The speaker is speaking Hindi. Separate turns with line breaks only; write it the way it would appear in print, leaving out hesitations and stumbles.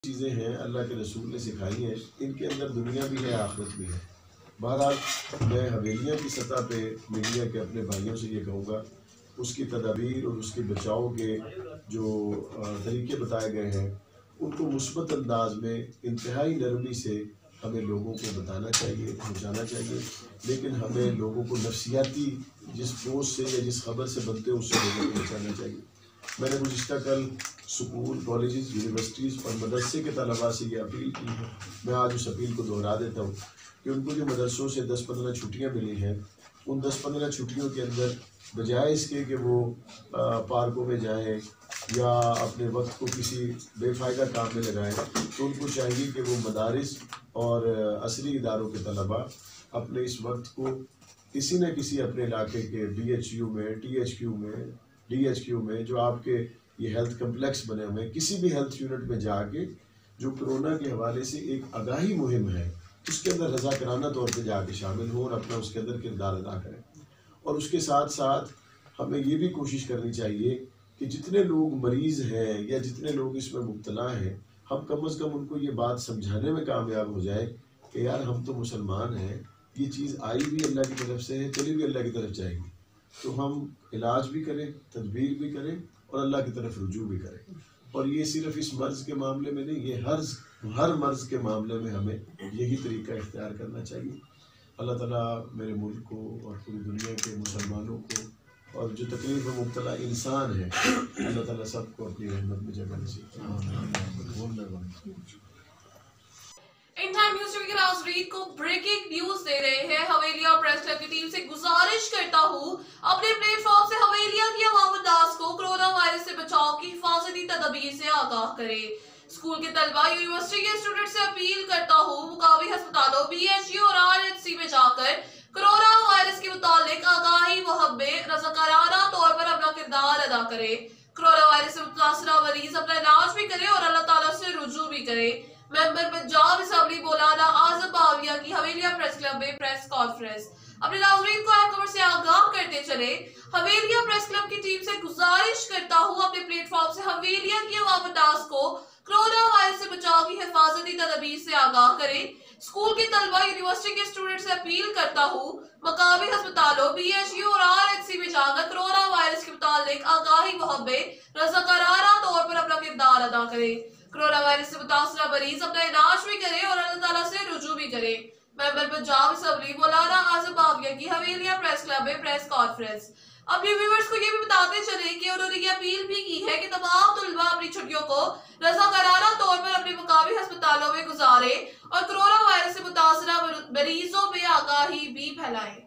चीज़ें हैं अल्लाह के रसूल ने सिखाई हैं, इनके अंदर दुनिया भी है आखिरत भी है। बहरहाल मैं हवेलियाँ की सतह पे मीडिया के अपने भाइयों से ये कहूँगा, उसकी तदाबीर और उसके बचाव के जो तरीके बताए गए हैं उनको मुस्बत अंदाज में इंतहाई नरमी से हमें लोगों को बताना चाहिए, पहुँचाना चाहिए। लेकिन हमें लोगों को नफसियाती जिस पोस्ट से या जिस खबर से बनते हैं उससे लोगों को बचाना चाहिए। मैंने गुज़िश्ता कल स्कूल, कॉलेजेस, यूनिवर्सिटीज़ और मदरसे के तलबा से ये अपील की है। मैं आज उस अपील को दोहरा देता हूँ कि उनको जो मदरसों से 10-15 छुट्टियाँ मिली हैं, उन 10-15 छुट्टियों के अंदर बजाय इसके कि वो पार्कों में जाएं या अपने वक्त को किसी बेफ़ायदा काम में लगाएं, तो उनको चाहिए कि वो मदारिस और असरी इदारों के तलबा अपने इस वक्त को किसी न किसी अपने इलाके के BHU में, THQ में, DHQ में, जो आपके ये हेल्थ कम्प्लेक्स बने हुए हैं, किसी भी हेल्थ यूनिट में जाके जो कोरोना के हवाले से एक आगाही मुहिम है उसके अंदर रज़ाकराना तौर पे जाके शामिल हो और अपना उसके अंदर किरदार अदा करें। और उसके साथ साथ हमें ये भी कोशिश करनी चाहिए कि जितने लोग मरीज़ हैं या जितने लोग इसमें मुब्तला हैं, हम कम अज़ कम उनको ये बात समझाने में कामयाब हो जाए कि यार हम तो मुसलमान हैं, ये चीज़ आई भी अल्लाह की तरफ से है, चली भी अल्लाह की तरफ जाएगी, तो हम इलाज भी करें, तदबीर भी करें और अल्लाह की तरफ रुजू भी करें। और ये सिर्फ इस मर्ज़ के मामले में नहीं, ये हर मर्ज़ के मामले में हमें यही तरीका इख्तियार करना चाहिए। अल्लाह ताला मेरे मुल्क को और पूरी दुनिया के मुसलमानों को और जो तकलीफ में मुब्तला इंसान है, अल्लाह ताला सबको अपनी रहमत में जगह नसीब फरमाए।
इन टाइम न्यूज़ टीवी के नाज़रीन को ब्रेकिंग न्यूज दे रहे हैं। हवेलिया प्रेस क्लब की टीम से गुजारिश करता हूँ अपने प्लेटफॉर्म से हवेलिया की अवाम-उन्नास को कोरोना वायरस से बचाव की हिफाजती तदबीर से आगाह करे। स्कूल के तलबा, यूनिवर्सिटी के स्टूडेंट से अपील करता हूँ मुकामी अस्पतालों, BHU और RHC में जाकर कोरोना वायरस के मुतालिक आगाही मुहिम में रज़ाकाराना तौर पर अपना किरदार अदा करे। कोरोना वायरस से मुतासरा मरीज अपना इलाज भी करे और अल्लाह ताला से रुजू भी करे। मेंबर पंजाब असेंबली मौलाना आजम बाविया की हवेलिया प्रेस क्लब में प्रेस कॉन्फ्रेंस। अपने नाज़रीन को अहम खबर से आगाह करते चले, हवेलिया प्रेस क्लब की टीम से गुजारिश करता हूँ अपने प्लेटफॉर्म से हवेलिया की अवाम-उन्नास को कोरोना वायरस से बचाव की हिफाजती तदबीर से आगाह करें। स्कूल के तलबा, यूनिवर्सिटी के स्टूडेंट से अपील करता हूँ मकामी अस्पतालों, BHU और RHC में जाकर कोरोना वायरस के मुतालिक आगाही मुहिम में रज़ाकाराना तौर पर अपना किरदार अदा करे। कोरोना वायरस से मुतासरा मरीज अपना इलाज भी करे और अल्लाह ताला से रुजू भी करे। मेंबर पंजाब असेंबली मौलाना आजम बाविया की हवेलिया प्रेस क्लब में प्रेस कॉन्फ्रेंस। अपने व्यूअर्स को ये भी बताते चले कि उन्होंने ये अपील भी की है कि तमाम तुलबा अपनी छुट्टियों को रज़ाकाराना तौर पर अपने मुकामी अस्पतालों में गुजारे और कोरोना वायरस से मुतासरा मरीजों में आगाही भी फैलाएं।